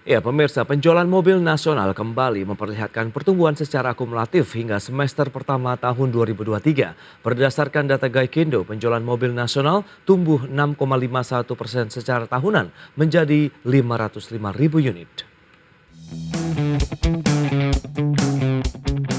Ya, pemirsa, penjualan mobil nasional kembali memperlihatkan pertumbuhan secara akumulatif hingga semester pertama tahun 2023. Berdasarkan data Gaikindo, penjualan mobil nasional tumbuh 6,51% secara tahunan menjadi 505 ribu unit.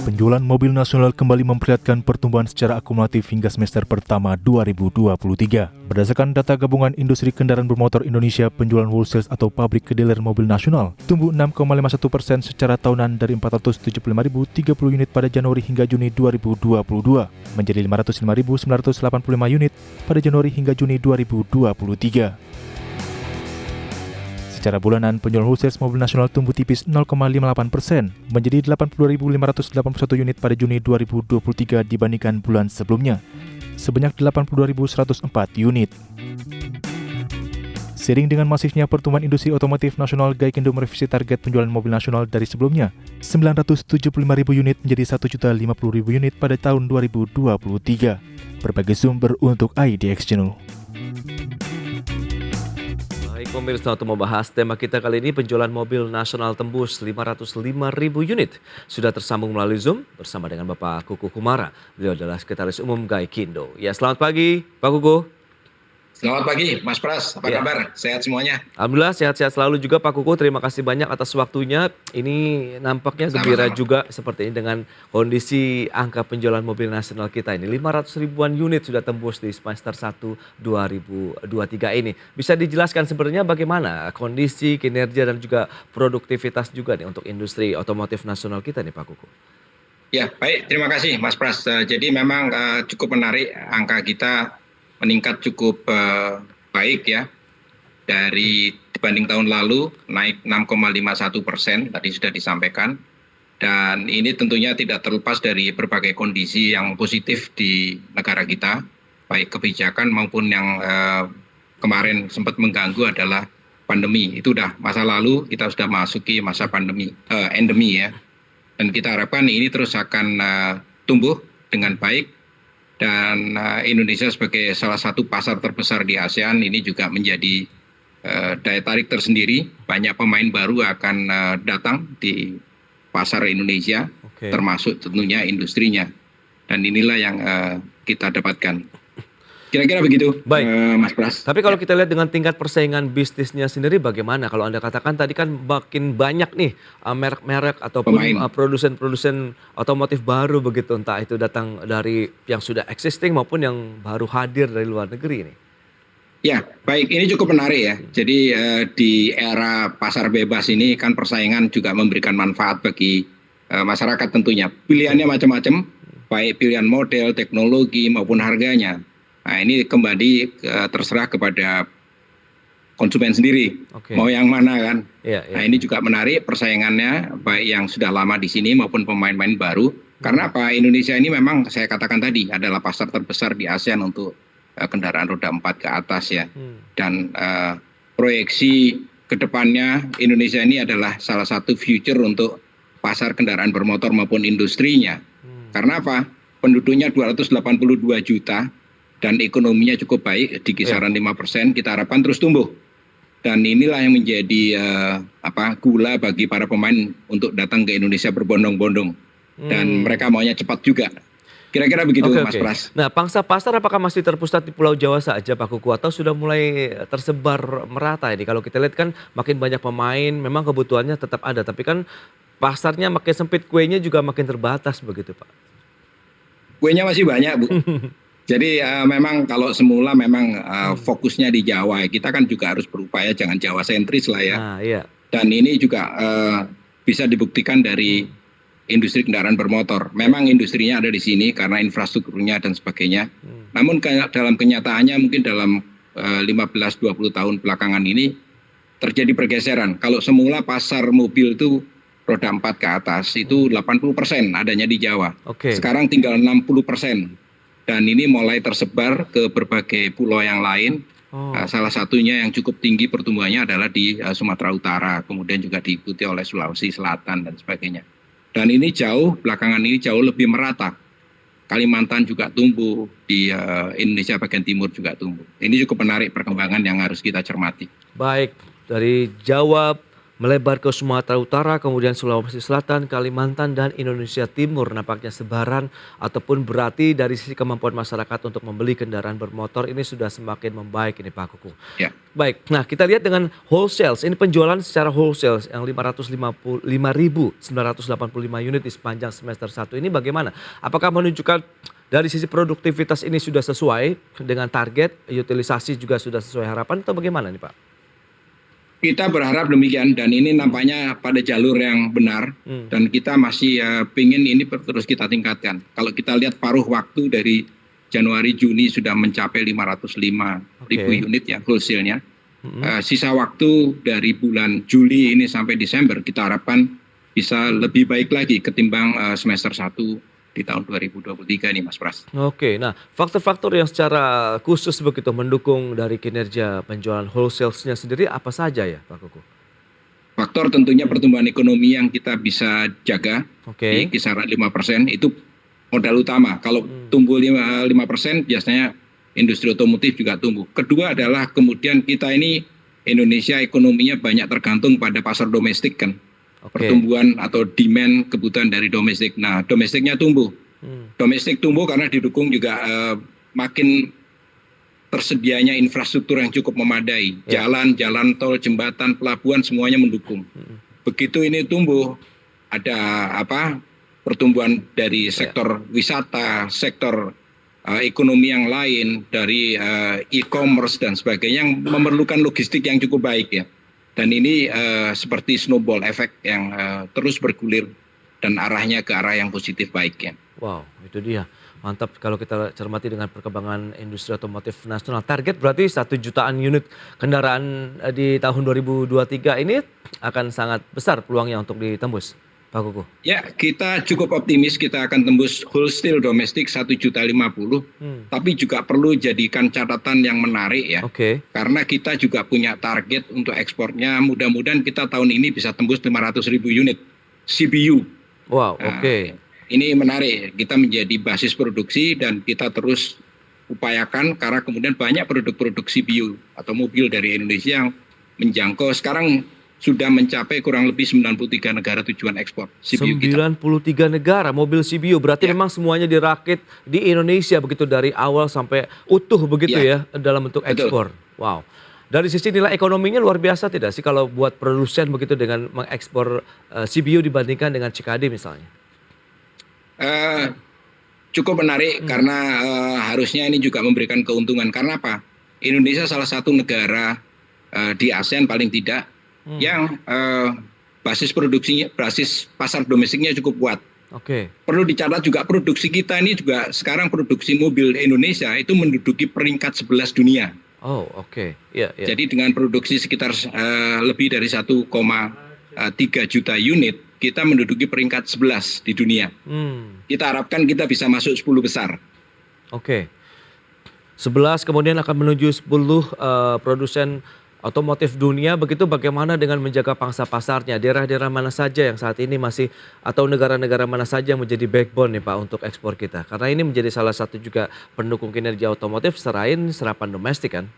Penjualan mobil nasional kembali memperlihatkan pertumbuhan secara akumulatif hingga semester pertama 2023. Berdasarkan data Gabungan Industri Kendaraan Bermotor Indonesia, penjualan wholesale atau pabrik ke dealer mobil nasional tumbuh 6,51% secara tahunan dari 475.030 unit pada Januari hingga Juni 2022 menjadi 505.985 unit pada Januari hingga Juni 2023. Secara bulanan, penjualan wholesale mobil nasional tumbuh tipis 0,58% menjadi 82.581 unit pada Juni 2023 dibandingkan bulan sebelumnya, sebanyak 82.104 unit. Seiring dengan masifnya pertumbuhan industri otomotif nasional, Gaikindo merevisi target penjualan mobil nasional dari sebelumnya 975.000 unit menjadi 1.050.000 unit pada tahun 2023. Berbagai sumber untuk IDX Channel. Baik pemirsa, untuk membahas tema kita kali ini, penjualan mobil nasional tembus 505 ribu unit. Sudah tersambung melalui Zoom bersama dengan Bapak Kuku Kumara. Beliau adalah Sekretaris Umum Gaikindo. Ya, selamat pagi Pak Kuku. Selamat pagi, Mas Pras. Apa kabar? Sehat semuanya? Alhamdulillah sehat-sehat selalu juga Pak Kuku. Terima kasih banyak atas waktunya. Ini nampaknya gembira juga seperti ini dengan kondisi angka penjualan mobil nasional kita ini. 500 ribuan unit sudah tembus di semester 1 2023 ini. Bisa dijelaskan sebenarnya bagaimana kondisi, kinerja dan juga produktivitas juga nih untuk industri otomotif nasional kita nih Pak Kuku? Ya, baik. Terima kasih, Mas Pras. Jadi memang cukup menarik angka kita meningkat cukup baik ya, dari dibanding tahun lalu naik 6,51%, tadi sudah disampaikan, dan ini tentunya tidak terlepas dari berbagai kondisi yang positif di negara kita, baik kebijakan maupun yang kemarin sempat mengganggu adalah pandemi. Itu udah masa lalu, kita sudah masuki masa pandemi, endemi ya, dan kita harapkan ini terus akan tumbuh dengan baik. Dan Indonesia sebagai salah satu pasar terbesar di ASEAN ini juga menjadi daya tarik tersendiri. Banyak pemain baru akan datang di pasar Indonesia, termasuk tentunya industrinya. Dan inilah yang kita dapatkan. Kira-kira begitu, Mas Pras. Tapi kalau kita lihat dengan tingkat persaingan bisnisnya sendiri bagaimana? Kalau Anda katakan tadi kan makin banyak nih merek-merek ataupun produsen-produsen otomotif baru begitu. Entah itu datang dari yang sudah existing maupun yang baru hadir dari luar negeri ini. Ya, baik. Ini cukup menarik ya. Jadi di era pasar bebas ini kan persaingan juga memberikan manfaat bagi masyarakat tentunya. Pilihannya macam-macam, baik pilihan model, teknologi maupun harganya. Nah ini kembali terserah kepada konsumen sendiri, mau yang mana kan. Nah ini juga menarik persaingannya, baik yang sudah lama di sini maupun pemain-pemain baru. Karena apa, Indonesia ini memang saya katakan tadi adalah pasar terbesar di ASEAN untuk kendaraan roda 4 ke atas ya. Dan proyeksi kedepannya Indonesia ini adalah salah satu future untuk pasar kendaraan bermotor maupun industrinya. Karena apa, penduduknya 282 juta. Dan ekonominya cukup baik di kisaran 5%, kita harapkan terus tumbuh. Dan inilah yang menjadi gula bagi para pemain untuk datang ke Indonesia berbondong-bondong. Dan mereka maunya cepat juga. Kira-kira begitu Mas Pras. Nah, pangsa pasar apakah masih terpusat di Pulau Jawa saja Pak Kuku atau sudah mulai tersebar merata ini? Kalau kita lihat kan makin banyak pemain, memang kebutuhannya tetap ada. Tapi kan pasarnya makin sempit, kuenya juga makin terbatas begitu Pak. Kuenya masih banyak Bu. Jadi memang kalau semula memang fokusnya di Jawa, kita kan juga harus berupaya jangan Jawa sentris lah ya. Dan ini juga bisa dibuktikan dari industri kendaraan bermotor. Memang industrinya ada di sini karena infrastrukturnya dan sebagainya. Namun dalam kenyataannya mungkin dalam 15-20 tahun belakangan ini terjadi pergeseran. Kalau semula pasar mobil itu roda 4 ke atas itu 80% adanya di Jawa. Sekarang tinggal 60%. Dan ini mulai tersebar ke berbagai pulau yang lain. Salah satunya yang cukup tinggi pertumbuhannya adalah di Sumatera Utara, kemudian juga diikuti oleh Sulawesi Selatan dan sebagainya. Dan ini belakangan ini jauh lebih merata. Kalimantan juga tumbuh, di Indonesia bagian timur juga tumbuh. Ini cukup menarik perkembangan yang harus kita cermati. Baik, dari Jawa, melebar ke Sumatera Utara, kemudian Sulawesi Selatan, Kalimantan, dan Indonesia Timur. Nampaknya sebaran ataupun berarti dari sisi kemampuan masyarakat untuk membeli kendaraan bermotor ini sudah semakin membaik ini Pak Kuku. Ya. Baik, nah kita lihat dengan wholesale. Ini penjualan secara wholesale yang 555.985 unit di sepanjang semester 1 ini bagaimana? Apakah menunjukkan dari sisi produktivitas ini sudah sesuai dengan target, utilisasi juga sudah sesuai harapan atau bagaimana nih Pak? Kita berharap demikian dan ini nampaknya pada jalur yang benar dan kita masih pengen ini terus kita tingkatkan. Kalau kita lihat paruh waktu dari Januari Juni sudah mencapai 505.000 unit ya wholesale-nya. Sisa waktu dari bulan Juli ini sampai Desember kita harapkan bisa lebih baik lagi ketimbang semester 1 di tahun 2023 nih Mas Pras. Oke, nah faktor-faktor yang secara khusus begitu mendukung dari kinerja penjualan wholesale-nya sendiri apa saja ya Pak Kuku? Faktor tentunya pertumbuhan ekonomi yang kita bisa jaga di kisaran 5% itu modal utama. Kalau tumbuh 5% biasanya industri otomotif juga tumbuh. Kedua adalah kemudian kita ini Indonesia ekonominya banyak tergantung pada pasar domestik kan. Pertumbuhan atau demand kebutuhan dari domestik. Nah, domestiknya tumbuh. Domestik tumbuh karena didukung juga makin tersedianya infrastruktur yang cukup memadai. Jalan tol, jembatan, pelabuhan semuanya mendukung. Begitu ini tumbuh, ada pertumbuhan dari sektor wisata, sektor ekonomi yang lain, dari e-commerce dan sebagainya yang memerlukan logistik yang cukup baik ya. Dan ini seperti snowball effect yang terus bergulir dan arahnya ke arah yang positif baiknya. Wow, itu dia. Mantap kalau kita cermati dengan perkembangan industri otomotif nasional. Target berarti 1 jutaan unit kendaraan di tahun 2023 ini akan sangat besar peluangnya untuk ditembus, Pak Kuku. Ya, kita cukup optimis kita akan tembus wholesale domestik 1.050.000. Tapi juga perlu jadikan catatan yang menarik ya. Karena kita juga punya target untuk ekspornya. Mudah-mudahan kita tahun ini bisa tembus 500.000 unit CBU. Wow, ini menarik. Kita menjadi basis produksi dan kita terus upayakan karena kemudian banyak produk-produk CBU atau mobil dari Indonesia yang menjangkau sekarang sudah mencapai kurang lebih 93 negara tujuan ekspor CBU kita. 93 negara mobil CBU, berarti memang semuanya dirakit di Indonesia begitu dari awal sampai utuh begitu ya dalam bentuk ekspor. Wow. Dari sisi nilai ekonominya luar biasa tidak sih kalau buat produsen begitu dengan mengekspor CBU dibandingkan dengan CKD misalnya? Cukup menarik karena harusnya ini juga memberikan keuntungan. Karena apa? Indonesia salah satu negara di ASEAN paling tidak yang basis produksinya, basis pasar domestiknya cukup kuat. Perlu dicatat juga produksi kita ini juga sekarang produksi mobil Indonesia itu menduduki peringkat 11 dunia. Jadi dengan produksi sekitar lebih dari 1,3 juta unit, kita menduduki peringkat 11 di dunia. Kita harapkan kita bisa masuk 10 besar. 11 kemudian akan menuju 10 produsen otomotif dunia, begitu bagaimana dengan menjaga pangsa pasarnya? Daerah-daerah mana saja yang saat ini masih atau negara-negara mana saja yang menjadi backbone nih Pak untuk ekspor kita? Karena ini menjadi salah satu juga pendukung kinerja otomotif selain serapan domestik kan?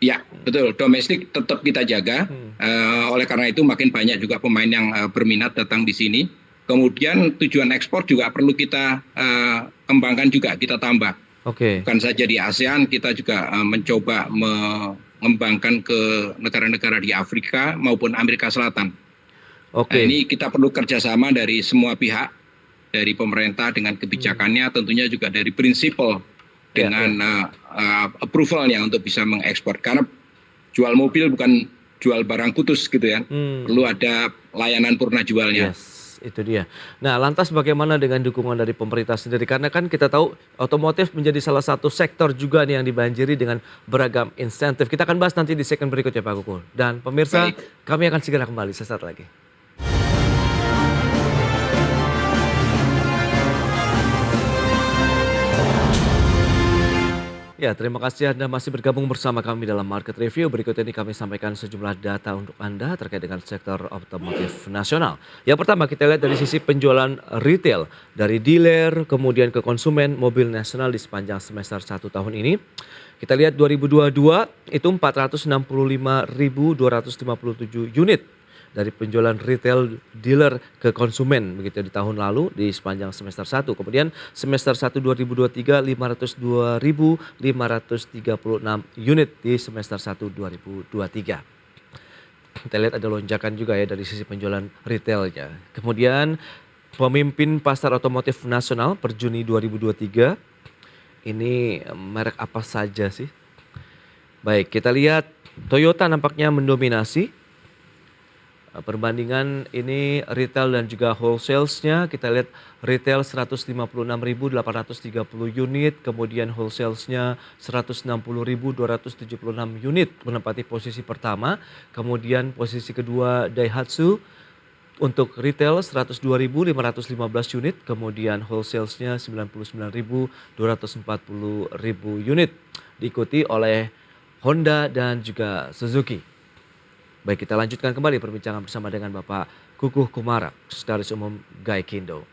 Ya, betul. Domestik tetap kita jaga. Oleh karena itu makin banyak juga pemain yang berminat datang di sini. Kemudian tujuan ekspor juga perlu kita kembangkan juga, kita tambah. Bukan saja di ASEAN, kita juga mencoba mengembangkan ke negara-negara di Afrika maupun Amerika Selatan. Ini kita perlu kerjasama dari semua pihak, dari pemerintah dengan kebijakannya, tentunya juga dari prinsipal dengan approvalnya untuk bisa mengekspor. Karena jual mobil bukan jual barang putus gitu ya, perlu ada layanan purna jualnya. Itu dia. Nah, lantas bagaimana dengan dukungan dari pemerintah sendiri? Karena kan kita tahu otomotif menjadi salah satu sektor juga nih yang dibanjiri dengan beragam insentif. Kita akan bahas nanti di segmen berikutnya Pak Kuku. Dan pemirsa, kami akan segera kembali sesaat lagi. Ya, terima kasih Anda masih bergabung bersama kami dalam Market Review. Berikut ini kami sampaikan sejumlah data untuk Anda terkait dengan sektor otomotif nasional. Yang pertama kita lihat dari sisi penjualan retail. Dari dealer kemudian ke konsumen mobil nasional di sepanjang semester 1 tahun ini. Kita lihat 2022 itu 465.257 unit. dari penjualan retail dealer ke konsumen begitu di tahun lalu di sepanjang semester 1. Kemudian semester 1 2023 502.536 unit di semester 1 2023. Kita lihat ada lonjakan juga ya dari sisi penjualan retailnya. Kemudian pemimpin pasar otomotif nasional per Juni 2023 ini merek apa saja sih? Baik, kita lihat Toyota nampaknya mendominasi. Perbandingan ini retail dan juga wholesales-nya, kita lihat retail 156.830 unit, kemudian wholesales-nya 160.276 unit menempati posisi pertama. Kemudian posisi kedua Daihatsu untuk retail 102.515 unit, kemudian wholesales-nya 99.240 unit, diikuti oleh Honda dan juga Suzuki. Baik, kita lanjutkan kembali perbincangan bersama dengan Bapak Kukuh Kumara, Sekretaris Umum Gaikindo.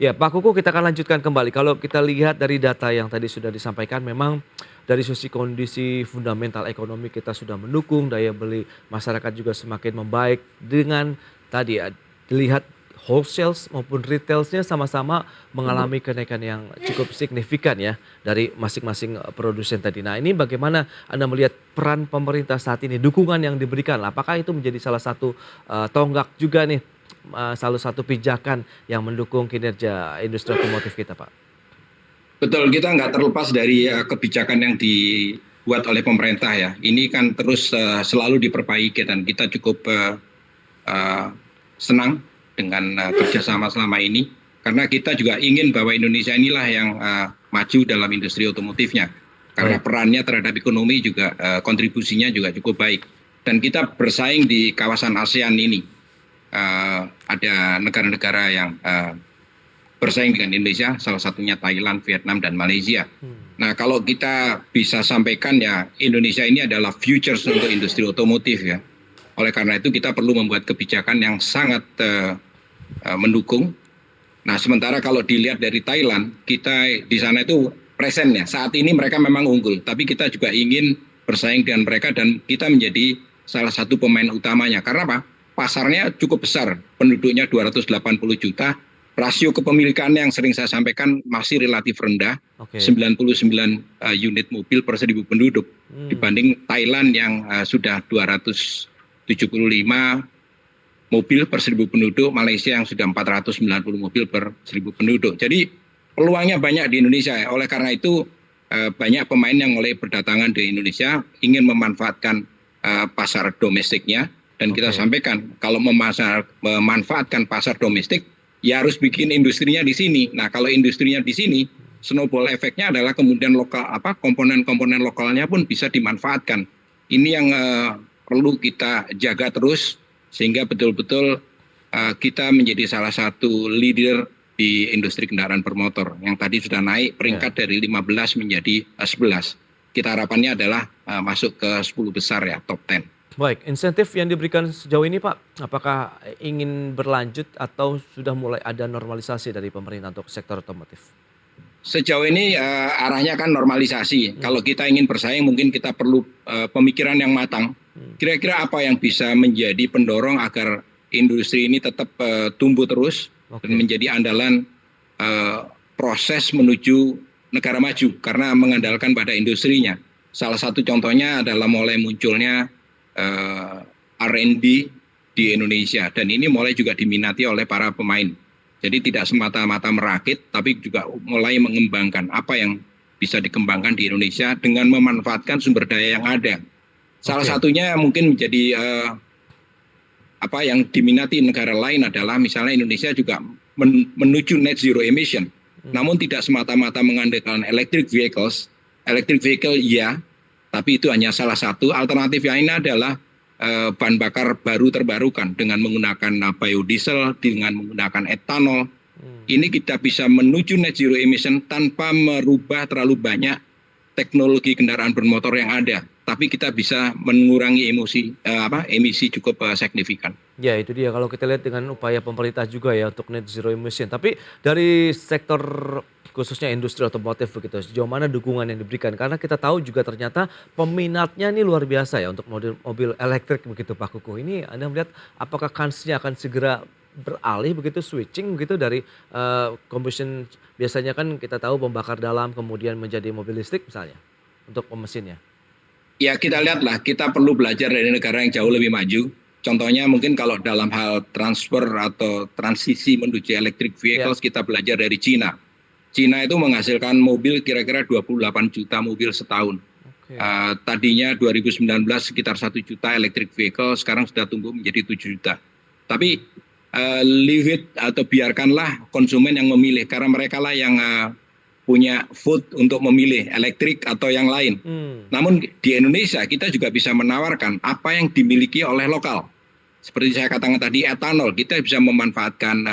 Ya, Pak Kukuh, kita akan lanjutkan kembali. Kalau kita lihat dari data yang tadi sudah disampaikan, memang dari sisi kondisi fundamental ekonomi kita sudah mendukung, daya beli masyarakat juga semakin membaik dengan tadi ya, dilihat wholesales maupun retailsnya sama-sama mengalami kenaikan yang cukup signifikan ya dari masing-masing produsen tadi. Nah, ini bagaimana Anda melihat peran pemerintah saat ini, dukungan yang diberikan, apakah itu menjadi salah satu tonggak juga nih, salah satu pijakan yang mendukung kinerja industri otomotif kita, Pak? Betul, kita nggak terlepas dari kebijakan yang dibuat oleh pemerintah ya. Ini kan terus selalu diperbaiki dan kita cukup senang dengan kerjasama selama ini, karena kita juga ingin bahwa Indonesia inilah yang maju dalam industri otomotifnya, karena perannya terhadap ekonomi juga kontribusinya juga cukup baik, dan kita bersaing di kawasan ASEAN ini. Ada negara-negara yang bersaing dengan Indonesia, salah satunya Thailand, Vietnam, dan Malaysia. Nah, kalau kita bisa sampaikan ya, Indonesia ini adalah futures untuk industri otomotif ya. Oleh karena itu kita perlu membuat kebijakan yang sangat mendukung. Nah, sementara kalau dilihat dari Thailand, kita di sana itu presennya saat ini mereka memang unggul, tapi kita juga ingin bersaing dengan mereka dan kita menjadi salah satu pemain utamanya. Karena apa? Pasarnya cukup besar, penduduknya 280 juta, rasio kepemilikannya yang sering saya sampaikan masih relatif rendah, 99 unit mobil per 1.000 penduduk, dibanding Thailand yang sudah 275 mobil per 1.000 penduduk, Malaysia yang sudah 490 mobil per 1.000 penduduk. Jadi peluangnya banyak di Indonesia. Oleh karena itu banyak pemain yang mulai berdatangan di Indonesia ingin memanfaatkan pasar domestiknya. Dan kita sampaikan kalau memanfaatkan pasar domestik, ya harus bikin industrinya di sini. Nah, kalau industrinya di sini, snowball efeknya adalah kemudian komponen-komponen lokalnya pun bisa dimanfaatkan. Ini yang perlu kita jaga terus, sehingga betul-betul kita menjadi salah satu leader di industri kendaraan bermotor yang tadi sudah naik peringkat dari 15 menjadi 11. Kita harapannya adalah masuk ke 10 besar ya, top 10. Baik, insentif yang diberikan sejauh ini Pak, apakah ingin berlanjut atau sudah mulai ada normalisasi dari pemerintah untuk sektor otomotif? Sejauh ini arahnya kan normalisasi. Kalau kita ingin bersaing mungkin kita perlu pemikiran yang matang. Kira-kira apa yang bisa menjadi pendorong agar industri ini tetap tumbuh terus dan menjadi andalan proses menuju negara maju karena mengandalkan pada industrinya. Salah satu contohnya adalah mulai munculnya R&D di Indonesia dan ini mulai juga diminati oleh para pemain. Jadi tidak semata-mata merakit tapi juga mulai mengembangkan apa yang bisa dikembangkan di Indonesia dengan memanfaatkan sumber daya yang ada. Salah satunya mungkin menjadi apa yang diminati negara lain adalah misalnya Indonesia juga menuju net zero emission. Namun tidak semata-mata mengandalkan electric vehicles. Electric vehicle ya, tapi itu hanya salah satu. Alternatif yang ini adalah bahan bakar baru terbarukan dengan menggunakan biodiesel, dengan menggunakan etanol. Ini kita bisa menuju net zero emission tanpa merubah terlalu banyak teknologi kendaraan bermotor yang ada. Tapi kita bisa mengurangi emisi cukup signifikan. Ya itu dia kalau kita lihat dengan upaya pemerintah juga ya untuk net zero emission. Tapi dari sektor khususnya industri otomotif begitu. Sejauh mana dukungan yang diberikan? Karena kita tahu juga ternyata peminatnya ini luar biasa ya untuk mobil elektrik begitu Pak Kukuh. Ini Anda melihat apakah kansnya akan segera beralih begitu switching begitu dari combustion biasanya kan kita tahu pembakar dalam kemudian menjadi mobil listrik misalnya untuk mesinnya. Ya kita lihatlah, kita perlu belajar dari negara yang jauh lebih maju. Contohnya mungkin kalau dalam hal transfer atau transisi menuju electric vehicles kita belajar dari Cina. Cina itu menghasilkan mobil kira-kira 28 juta mobil setahun. Tadinya 2019 sekitar 1 juta electric vehicle, sekarang sudah tumbuh menjadi 7 juta. Tapi leave it atau biarkanlah konsumen yang memilih karena mereka lah yang punya vote untuk memilih elektrik atau yang lain. Namun di Indonesia kita juga bisa menawarkan apa yang dimiliki oleh lokal. Seperti saya katakan tadi etanol, kita bisa memanfaatkan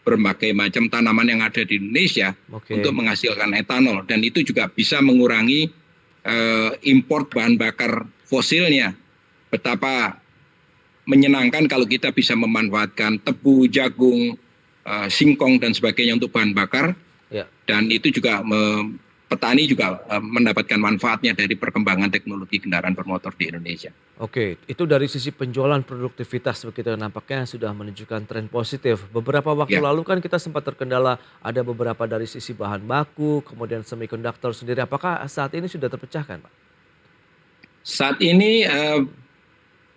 berbagai macam tanaman yang ada di Indonesia untuk menghasilkan etanol dan itu juga bisa mengurangi import bahan bakar fosilnya. Betapa menyenangkan kalau kita bisa memanfaatkan tebu, jagung, singkong dan sebagainya untuk bahan bakar. Dan itu juga petani juga mendapatkan manfaatnya dari perkembangan teknologi kendaraan bermotor di Indonesia. Oke, itu dari sisi penjualan produktivitas begitu nampaknya sudah menunjukkan tren positif. Beberapa waktu lalu kan kita sempat terkendala ada beberapa dari sisi bahan baku, kemudian semikonduktor sendiri. Apakah saat ini sudah terpecahkan, Pak? Saat ini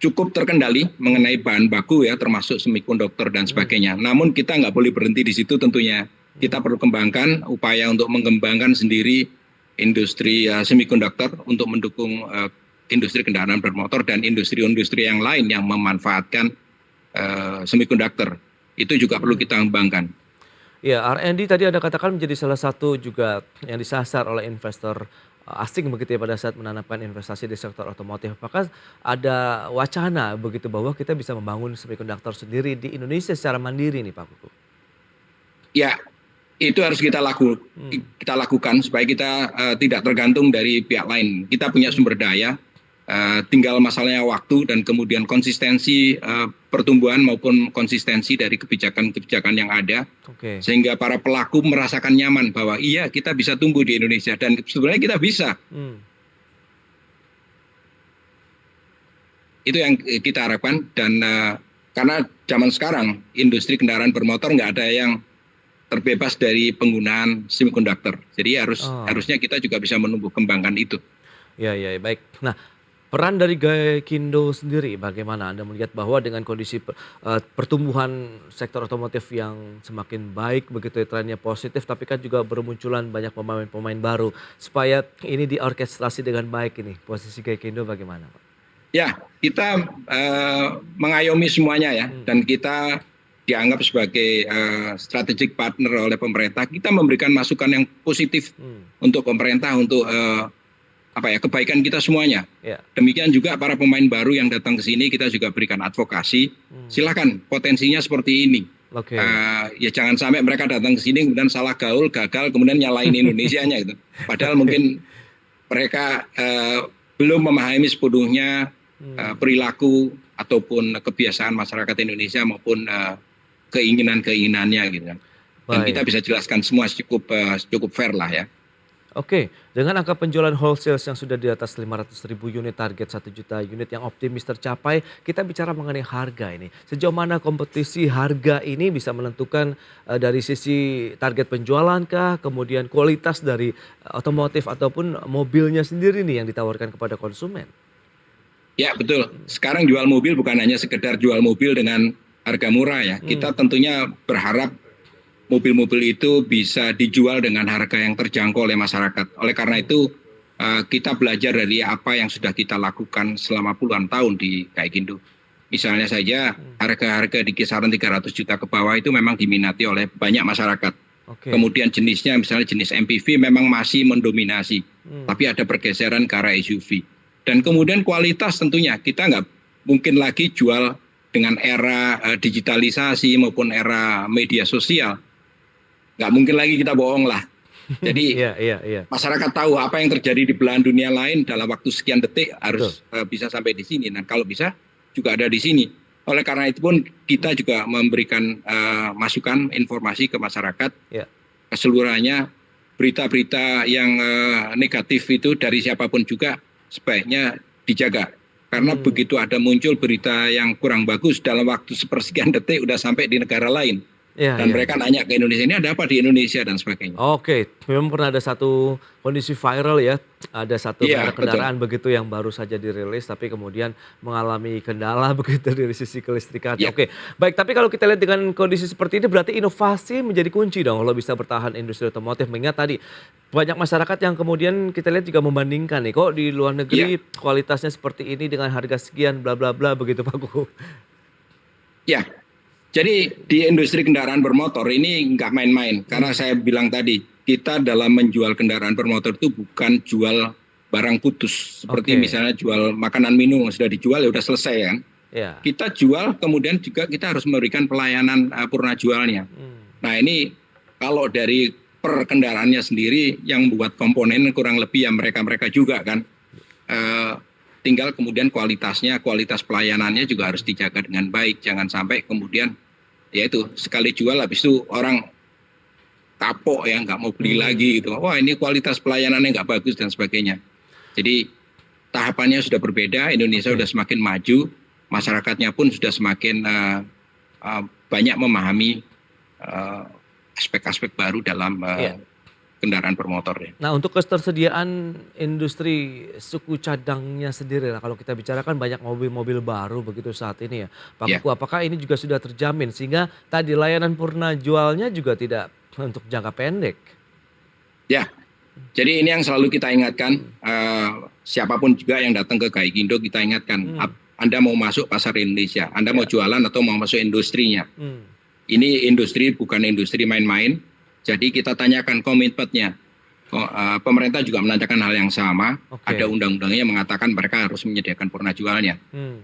cukup terkendali mengenai bahan baku ya, termasuk semikonduktor dan sebagainya. Namun kita nggak boleh berhenti di situ tentunya. Kita perlu kembangkan upaya untuk mengembangkan sendiri industri semikonduktor untuk mendukung industri kendaraan bermotor dan industri-industri yang lain yang memanfaatkan semikonduktor. Itu juga perlu kita kembangkan. Ya, R&D tadi Anda katakan menjadi salah satu juga yang disasar oleh investor asing begitu ya pada saat menanamkan investasi di sektor otomotif. Apakah ada wacana begitu bahwa kita bisa membangun semikonduktor sendiri di Indonesia secara mandiri nih Pak Kukuh? Ya, itu harus kita lakukan supaya kita tidak tergantung dari pihak lain. Kita punya sumber daya, tinggal masalahnya waktu dan kemudian konsistensi pertumbuhan maupun konsistensi dari kebijakan-kebijakan yang ada. Sehingga para pelaku merasakan nyaman bahwa iya kita bisa tumbuh di Indonesia dan sebenarnya kita bisa. Itu yang kita harapkan dan karena zaman sekarang industri kendaraan bermotor nggak ada yang terbebas dari penggunaan semikonduktor. Jadi harusnya kita juga bisa menumbuh kembangkan itu. Ya, baik. Nah, peran dari Gaikindo sendiri bagaimana Anda melihat bahwa dengan kondisi pertumbuhan sektor otomotif yang semakin baik begitu ya, trennya positif tapi kan juga bermunculan banyak pemain-pemain baru supaya ini diorkestrasi dengan baik ini. Posisi Gaikindo bagaimana, Pak? Ya, kita mengayomi semuanya ya dan kita dianggap sebagai strategic partner oleh pemerintah. Kita memberikan masukan yang positif untuk pemerintah untuk kebaikan kita semuanya. Demikian juga para pemain baru yang datang ke sini kita juga berikan advokasi. Silakan potensinya seperti ini. Ya jangan sampai mereka datang ke sini kemudian salah gaul, gagal kemudian nyalain Indonesianya gitu. Padahal mungkin mereka belum memahami sepenuhnya perilaku ataupun kebiasaan masyarakat Indonesia maupun keinginannya gitu kan. Dan kita bisa jelaskan semua cukup fair lah ya. Oke, dengan angka penjualan wholesale yang sudah di atas 500.000 unit, target 1 juta unit yang optimis tercapai, kita bicara mengenai harga ini. Sejauh mana kompetisi harga ini bisa menentukan dari sisi target penjualan kah, kemudian kualitas dari otomotif ataupun mobilnya sendiri nih yang ditawarkan kepada konsumen? Ya betul, sekarang jual mobil bukan hanya sekedar jual mobil dengan harga murah ya. Kita tentunya berharap mobil-mobil itu bisa dijual dengan harga yang terjangkau oleh masyarakat. Oleh karena itu kita belajar dari apa yang sudah kita lakukan selama puluhan tahun di Gaikindo. Misalnya saja harga-harga di kisaran 300 juta ke bawah itu memang diminati oleh banyak masyarakat. Kemudian jenisnya misalnya jenis MPV memang masih mendominasi. Tapi ada pergeseran ke arah SUV. Dan kemudian kualitas tentunya kita nggak mungkin lagi jual dengan era digitalisasi maupun era media sosial. Nggak mungkin lagi kita bohong lah. Jadi masyarakat tahu apa yang terjadi di belahan dunia lain dalam waktu sekian detik harus bisa sampai di sini. Nah kalau bisa juga ada di sini. Oleh karena itu pun kita juga memberikan masukan informasi ke masyarakat keseluruhannya berita-berita yang negatif itu dari siapapun juga sebaiknya dijaga. Karena begitu ada muncul berita yang kurang bagus dalam waktu sepersekian detik udah sampai di negara lain. Ya, Dan ya. mereka nanya ke Indonesia, ini ada apa di Indonesia dan sebagainya. Oke, memang pernah ada satu kondisi viral ya, ada satu Iya, merek kendaraan begitu yang baru saja dirilis tapi kemudian mengalami kendala begitu dari sisi kelistrikan. Iya. Oke, baik, tapi kalau kita lihat dengan kondisi seperti ini berarti inovasi menjadi kunci dong kalau bisa bertahan industri otomotif. Mengingat tadi banyak masyarakat yang kemudian kita lihat juga membandingkan nih, kok di luar negeri kualitasnya seperti ini dengan harga sekian bla bla bla begitu Pak Kuku. Ya, jadi di industri kendaraan bermotor ini nggak main-main. Karena saya bilang tadi, kita dalam menjual kendaraan bermotor itu bukan jual barang putus. Seperti Oke. misalnya jual makanan minum yang sudah dijual ya udah selesai kan. Ya. Kita jual kemudian juga kita harus memberikan pelayanan purna jualnya. Nah ini kalau dari per kendaraannya sendiri yang buat komponen kurang lebih ya mereka-mereka juga kan. Tinggal kemudian kualitas pelayanannya juga harus dijaga dengan baik. Jangan sampai kemudian ya itu sekali jual habis itu orang kapok ya nggak mau beli lagi gitu. Wah ini kualitas pelayanannya nggak bagus dan sebagainya. Jadi tahapannya sudah berbeda. Indonesia sudah semakin maju, masyarakatnya pun sudah semakin banyak memahami aspek-aspek baru dalam kendaraan bermotor ya. Nah, untuk ketersediaan industri suku cadangnya sendiri lah, kalau kita bicarakan banyak mobil-mobil baru begitu saat ini ya. Pak Kuku, apakah ini juga sudah terjamin sehingga tadi layanan purna jualnya juga tidak untuk jangka pendek? Ya, jadi ini yang selalu kita ingatkan, siapapun juga yang datang ke Gaikindo kita ingatkan, Anda mau masuk pasar Indonesia, Anda mau jualan atau mau masuk industrinya. Ini industri bukan industri main-main. Jadi kita tanyakan komitmennya. Pemerintah juga menanyakan hal yang sama. Ada undang-undangnya yang mengatakan mereka harus menyediakan purna jualnya.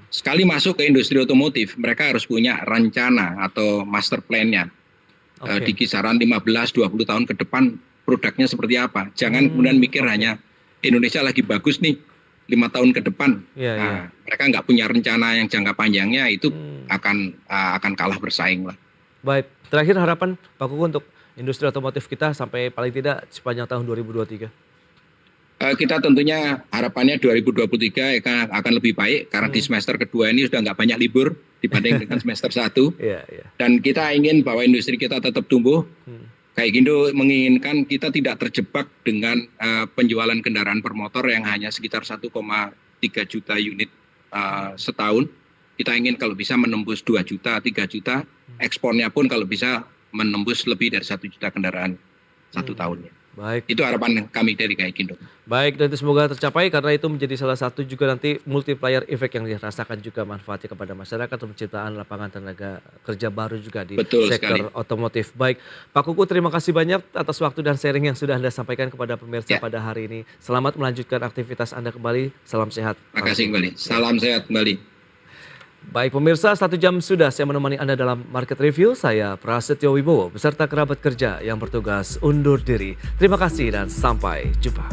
Sekali masuk ke industri otomotif, mereka harus punya rencana atau master plan-nya. Di kisaran 15-20 tahun ke depan produknya seperti apa. Jangan kemudian mikir hanya Indonesia lagi bagus nih 5 tahun ke depan. Mereka nggak punya rencana yang jangka panjangnya, itu akan kalah bersaing lah. Baik, terakhir harapan Pak Kuku untuk industri otomotif kita sampai paling tidak sepanjang tahun 2023? Kita tentunya harapannya 2023 akan lebih baik karena di semester kedua ini sudah nggak banyak libur dibanding dengan semester 1. Dan kita ingin bahwa industri kita tetap tumbuh. Gaikindo menginginkan kita tidak terjebak dengan penjualan kendaraan bermotor yang hanya sekitar 1,3 juta unit setahun. Kita ingin kalau bisa menembus 2 juta, 3 juta. Ekspornya pun kalau bisa menembus lebih dari 1 juta kendaraan satu tahunnya. Baik. Itu harapan kami dari Gaikindo. Baik, dan itu semoga tercapai karena itu menjadi salah satu juga nanti multiplier effect yang dirasakan juga manfaatnya kepada masyarakat untuk penciptaan lapangan tenaga kerja baru juga di sektor otomotif. Baik, Pak Kuku terima kasih banyak atas waktu dan sharing yang sudah Anda sampaikan kepada pemirsa pada hari ini. Selamat melanjutkan aktivitas Anda kembali. Salam sehat. Terima kasih kembali. Salam sehat kembali. Baik pemirsa, 1 jam sudah saya menemani Anda dalam Market Review. Saya Prasetyo Wibowo beserta kerabat kerja yang bertugas undur diri. Terima kasih dan sampai jumpa.